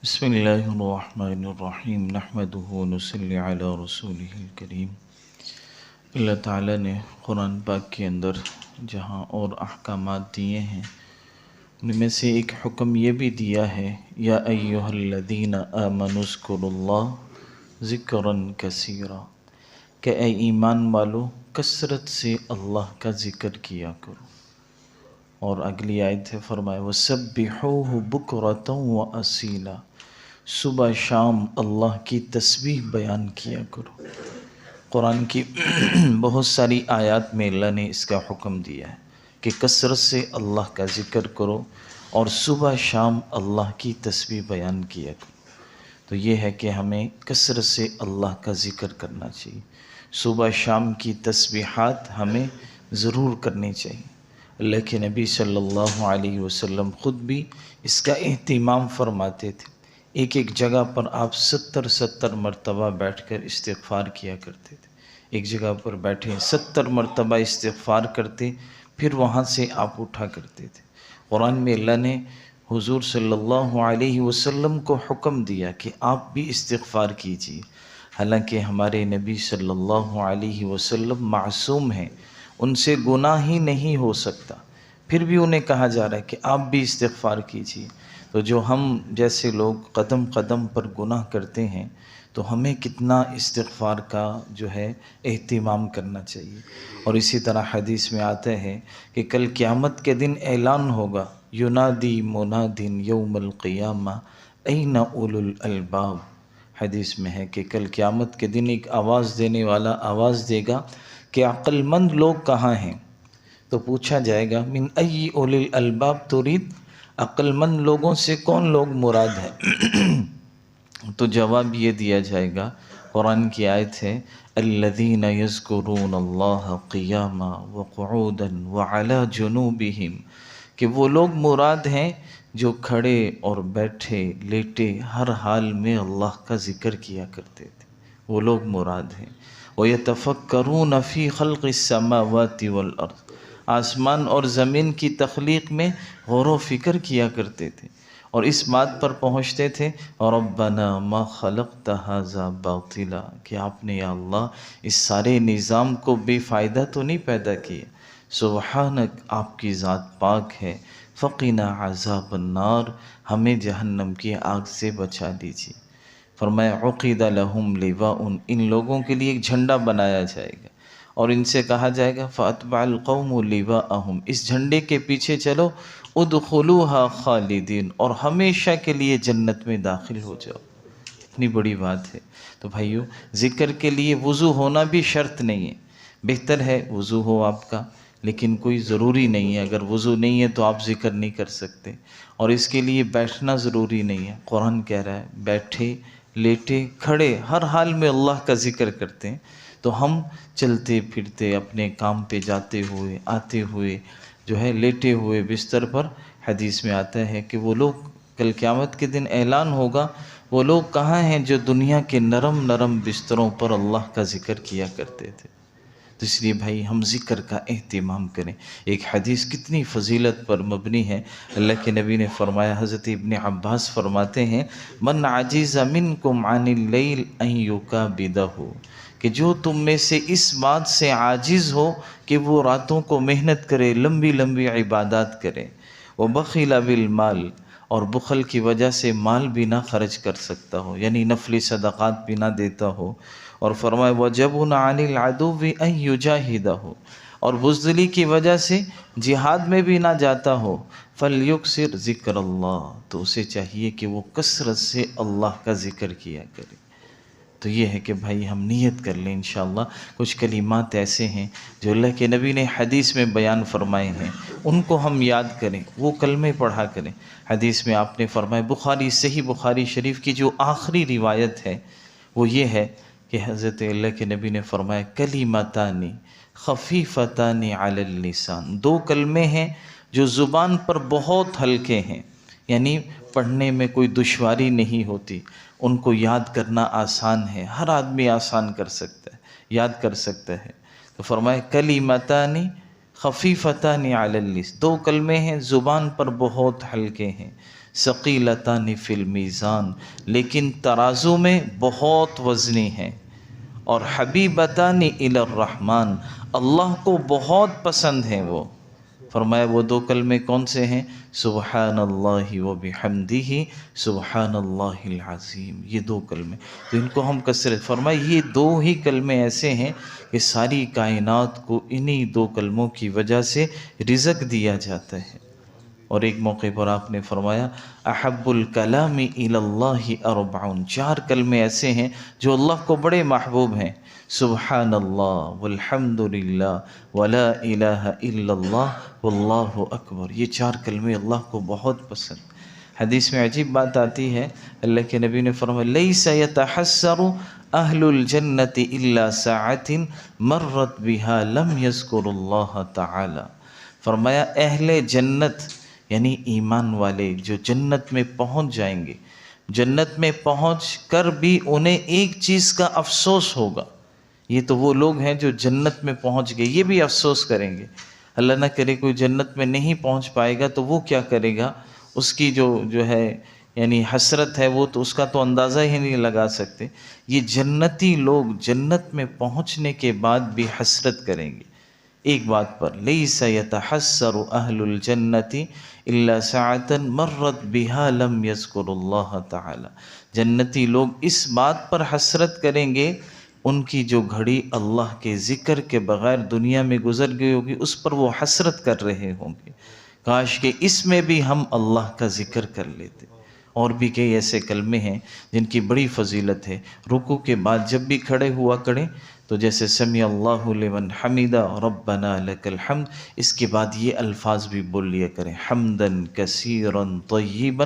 بسم اللہ الرحمن الرحیم نحمدہ ونصلی علی رسولہ الکریم۔ اللہ تعالیٰ نے قرآن پاک کے اندر جہاں اور احکامات دیے ہیں ان میں سے ایک حکم یہ بھی دیا ہے، یا ایہا الذین آمنوا اذکروا اللہ ذکرا کثیرا، کہ اے ایمان والو کثرت سے اللہ کا ذکر کیا کرو۔ اور اگلی آیت ہے، فرمایا وَسَبِّحُوهُ بُكْرَةً وَأَصِيلًا، صبح شام اللہ کی تسبیح بیان کیا کرو۔ قرآن کی بہت ساری آیات میں اللہ نے اس کا حکم دیا ہے کہ کثرت سے اللہ کا ذکر کرو اور صبح شام اللہ کی تسبیح بیان کیا کرو۔ تو یہ ہے کہ ہمیں کثرت سے اللہ کا ذکر کرنا چاہیے، صبح شام کی تسبیحات ہمیں ضرور کرنی چاہیے۔ اللہ کے نبی صلی اللہ علیہ وسلم خود بھی اس کا اہتمام فرماتے تھے، ایک ایک جگہ پر آپ 70 مرتبہ بیٹھ کر استغفار کیا کرتے تھے، ایک جگہ پر بیٹھے 70 مرتبہ استغفار کرتے، پھر وہاں سے آپ اٹھا کرتے تھے۔ قرآن میں اللہ نے حضور صلی اللہ علیہ وسلم کو حکم دیا کہ آپ بھی استغفار کیجیے، حالانکہ ہمارے نبی صلی اللہ علیہ وسلم معصوم ہیں، ان سے گناہ ہی نہیں ہو سکتا، پھر بھی انہیں کہا جا رہا ہے کہ آپ بھی استغفار کیجیے۔ تو جو ہم جیسے لوگ قدم قدم پر گناہ کرتے ہیں تو ہمیں کتنا استغفار کا جو ہے اہتمام کرنا چاہیے۔ اور اسی طرح حدیث میں آتا ہے کہ کل قیامت کے دن اعلان ہوگا، ینادی مناد یوم القیامہ این اولو الالباب، حدیث میں ہے کہ کل قیامت کے دن ایک آواز دینے والا آواز دے گا کہ عقل مند لوگ کہاں ہیں؟ تو پوچھا جائے گا من ای اولی الالباب ترید، عقل مند لوگوں سے کون لوگ مراد ہے؟ تو جواب یہ دیا جائے گا، قرآن کی آیت ہے الذین یذکرون اللہ قیاما وقعودا وعلی جنوبہم، کہ وہ لوگ مراد ہیں جو کھڑے اور بیٹھے لیٹے ہر حال میں اللہ کا ذکر کیا کرتے تھے، وہ لوگ مراد ہیں۔ وَيَتَفَكَّرُونَ فِي خَلْقِ السَّمَاوَاتِ وَالْأَرْضِ، آسمان اور زمین کی تخلیق میں غور و فکر کیا کرتے تھے، اور اس بات پر پہنچتے تھے ربنا ما خلقت ھذا باطلا، کہ آپ نے یا اللہ اس سارے نظام کو بے فائدہ تو نہیں پیدا کیا، سبحانک، آپ کی ذات پاک ہے، فقنا عذاب النار، ہمیں جہنم کی آگ سے بچا دیجیے۔ فرمایا عقید لہم لواء، ان لوگوں کے لیے ایک جھنڈا بنایا جائے گا اور ان سے کہا جائے گا فاتبع القوم لواءہم، اس جھنڈے کے پیچھے چلو، ادخلوها خالدین، اور ہمیشہ کے لیے جنت میں داخل ہو جاؤ۔ اتنی بڑی بات ہے۔ تو بھائیو، ذکر کے لیے وضو ہونا بھی شرط نہیں ہے، بہتر ہے وضو ہو آپ کا، لیکن کوئی ضروری نہیں ہے، اگر وضو نہیں ہے تو آپ ذکر نہیں کر سکتے، اور اس کے لیے بیٹھنا ضروری نہیں ہے۔ قرآن کہہ رہا ہے بیٹھے لیٹے کھڑے ہر حال میں اللہ کا ذکر کرتے ہیں، تو ہم چلتے پھرتے اپنے کام پہ جاتے ہوئے آتے ہوئے جو ہے لیٹے ہوئے بستر پر، حدیث میں آتا ہے کہ وہ لوگ کل قیامت کے دن اعلان ہوگا، وہ لوگ کہاں ہیں جو دنیا کے نرم نرم بستروں پر اللہ کا ذکر کیا کرتے تھے۔ تو اس لیے بھائی ہم ذکر کا اہتمام کریں۔ ایک حدیث کتنی فضیلت پر مبنی ہے، اللہ کے نبی نے فرمایا، حضرت ابن عباس فرماتے ہیں من عجز منکم عن اللیل ان یکابدہ، کہ جو تم میں سے اس بات سے عاجز ہو کہ وہ راتوں کو محنت کرے، لمبی لمبی عبادات کرے، وبخل بالمال، اور بخل کی وجہ سے مال بھی نہ خرچ کر سکتا ہو، یعنی نفلی صدقات بھی نہ دیتا ہو، اور فرمائے وَجَبُنَ عَنِ الْعَدُوِّ أَن يُجَاهِدَهُ، اور بزدلی کی وجہ سے جہاد میں بھی نہ جاتا ہو، فَلْيُكْثِرْ ذِكْرَ اللَّهِ، تو اسے چاہیے کہ وہ کثرت سے اللہ کا ذکر کیا کرے۔ تو یہ ہے کہ بھائی ہم نیت کر لیں انشاءاللہ۔ کچھ کلمات ایسے ہیں جو اللہ کے نبی نے حدیث میں بیان فرمائے ہیں، ان کو ہم یاد کریں، وہ کلمے پڑھا کریں۔ حدیث میں آپ نے فرمایا، بخاری صحیح بخاری شریف کی جو آخری روایت ہے وہ یہ ہے کہ حضرت اللہ کے نبی نے فرمایا کلمتان خفیفتان علی اللسان، دو کلمے ہیں جو زبان پر بہت ہلکے ہیں، یعنی پڑھنے میں کوئی دشواری نہیں ہوتی، ان کو یاد کرنا آسان ہے، ہر آدمی آسان کر سکتا ہے، یاد کر سکتا ہے۔ تو فرمایا کلمتان خفیفتان علی اللسان، دو کلمے ہیں زبان پر بہت ہلکے ہیں، ثقیلتان فی المیزان، لیکن ترازو میں بہت وزنی ہیں، اور حبیبتان الی الرحمن، اللہ کو بہت پسند ہیں وہ۔ فرمایا وہ دو کلمے کون سے ہیں؟ سبحان اللہ و بحمدہ سبحان اللہ العظیم، یہ دو کلمے، تو ان کو ہم کثرت، فرمایا یہ دو ہی کلمے ایسے ہیں کہ ساری کائنات کو انہی دو کلموں کی وجہ سے رزق دیا جاتا ہے۔ اور ایک موقع پر آپ نے فرمایا احب الکلام الی اللہ اربعون، چار کلمے ایسے ہیں جو اللہ کو بڑے محبوب ہیں، سبحان اللہ والحمد للہ ولا الہ الا اللہ واللہ اکبر، یہ چار کلمے اللہ کو بہت پسند۔ حدیث میں عجیب بات آتی ہے، اللہ کے نبی نے فرمایا لیس یتحسر اہل الجنۃ الا ساعۃ مرت بها لم یذکر اللہ تعالی، فرمایا اہل جنت یعنی ایمان والے جو جنت میں پہنچ جائیں گے، جنت میں پہنچ کر بھی انہیں ایک چیز کا افسوس ہوگا۔ یہ تو وہ لوگ ہیں جو جنت میں پہنچ گئے، یہ بھی افسوس کریں گے۔ اللہ نہ کرے کوئی جنت میں نہیں پہنچ پائے گا تو وہ کیا کرے گا، اس کی جو ہے یعنی حسرت ہے، وہ تو اس کا تو اندازہ ہی نہیں لگا سکتے۔ یہ جنتی لوگ جنت میں پہنچنے کے بعد بھی حسرت کریں گے ایک بات پر، لیس یتحسر اہل الجنۃ الا ساعۃ مرت بها لم یذکر اللہ تعالی، جنتی لوگ اس بات پر حسرت کریں گے، ان کی جو گھڑی اللہ کے ذکر کے بغیر دنیا میں گزر گئی ہوگی اس پر وہ حسرت کر رہے ہوں گے، کاش کہ اس میں بھی ہم اللہ کا ذکر کر لیتے۔ اور بھی کئی ایسے کلمے ہیں جن کی بڑی فضیلت ہے، رکوع کے بعد جب بھی کھڑے ہوا کریں تو جیسے سمیع اللہ لمن حمدہ ربنا لک الحمد، اس کے بعد یہ الفاظ بھی بول لیا کریں، حمدن کثیرا طیبا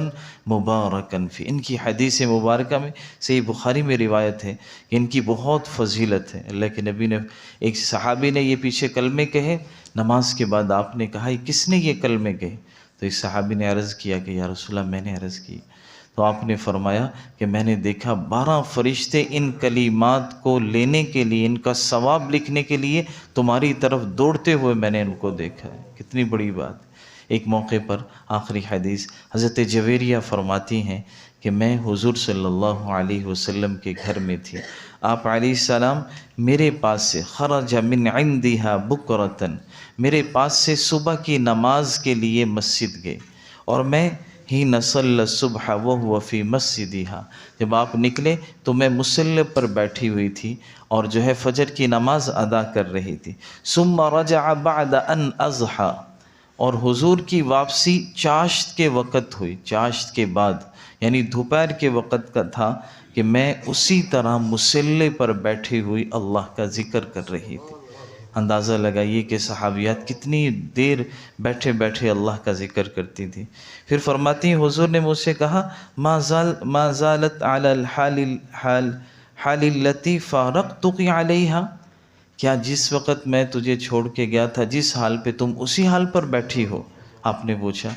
مبارکا فی، ان کی حدیث مبارکہ میں صحیح بخاری میں روایت ہے کہ ان کی بہت فضیلت ہے۔ اللہ کے نبی نے، ایک صحابی نے یہ پیچھے کلمے کہے، نماز کے بعد آپ نے کہا کس نے یہ کلمے کہے؟ تو ایک صحابی نے عرض کیا کہ یا رسول اللہ میں نے عرض کی، تو آپ نے فرمایا کہ میں نے دیکھا 12 فرشتے ان کلمات کو لینے کے لیے، ان کا ثواب لکھنے کے لیے تمہاری طرف دوڑتے ہوئے میں نے ان کو دیکھا ہے۔ کتنی بڑی بات۔ ایک موقع پر آخری حدیث، حضرت جویریہ فرماتی ہیں کہ میں حضور صلی اللہ علیہ وسلم کے گھر میں تھی، آپ علیہ السلام میرے پاس سے خرج من عندها بکرتن، میرے پاس سے صبح کی نماز کے لیے مسجد گئے، اور میں ہی نصلی الصبح وهو فی مسجدها، جب آپ نکلے تو میں مصلی پر بیٹھی ہوئی تھی اور جو ہے فجر کی نماز ادا کر رہی تھی، ثم رجع بعد ان اضحى، اور حضور کی واپسی چاشت کے وقت ہوئی، چاشت کے بعد یعنی دوپہر کے وقت کا تھا کہ میں اسی طرح مصلی پر بیٹھی ہوئی اللہ کا ذکر کر رہی تھی۔ اندازہ لگائیے کہ صحابیات کتنی دیر بیٹھے بیٹھے اللہ کا ذکر کرتی تھی۔ پھر فرماتی ہیں حضور نے مجھ سے کہا ما زالت علی الحال التي فارقتك علیہا، کیا جس وقت میں تجھے چھوڑ کے گیا تھا جس حال پہ تم اسی حال پر بیٹھی ہو؟ آپ نے پوچھا،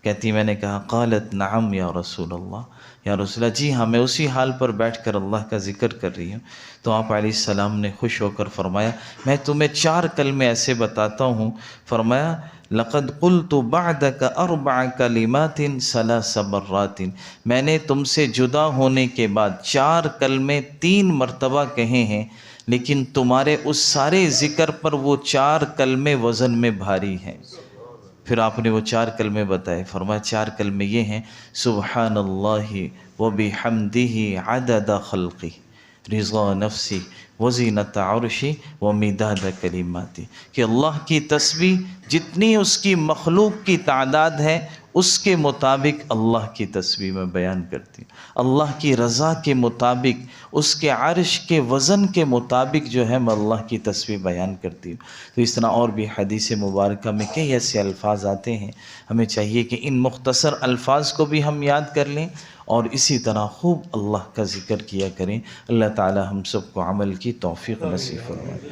کہتی میں نے کہا قالت نعم یا رسول اللہ، یا رسول اللہ جی ہاں میں اسی حال پر بیٹھ کر اللہ کا ذکر کر رہی ہوں۔ تو آپ علیہ السلام نے خوش ہو کر فرمایا میں تمہیں 4 کلمے ایسے بتاتا ہوں، فرمایا لقد قلت بعدك 4 کلمات 3 مرات، میں نے تم سے جدا ہونے کے بعد 4 کلمے 3 مرتبہ کہے ہیں، لیکن تمہارے اس سارے ذکر پر وہ 4 کلمے وزن میں بھاری ہیں۔ پھر آپ نے وہ 4 کلمے بتائے، فرمایا 4 کلمے یہ ہیں، سبحان اللہ و بحمدہ عدد خلقی رضا نفسی وزینت عرشی و مداد کلماتی، کہ اللہ کی تسبیح جتنی اس کی مخلوق کی تعداد ہے اس کے مطابق اللہ کی تسبیح میں بیان کرتی ہوں، اللہ کی رضا کے مطابق، اس کے عرش کے وزن کے مطابق جو ہے میں اللہ کی تسبیح بیان کرتی ہوں۔ تو اس طرح اور بھی حدیث مبارکہ میں کئی ایسے الفاظ آتے ہیں، ہمیں چاہیے کہ ان مختصر الفاظ کو بھی ہم یاد کر لیں اور اسی طرح خوب اللہ کا ذکر کیا کریں۔ اللہ تعالی ہم سب کو عمل کی توفیق نصیب فرمائے۔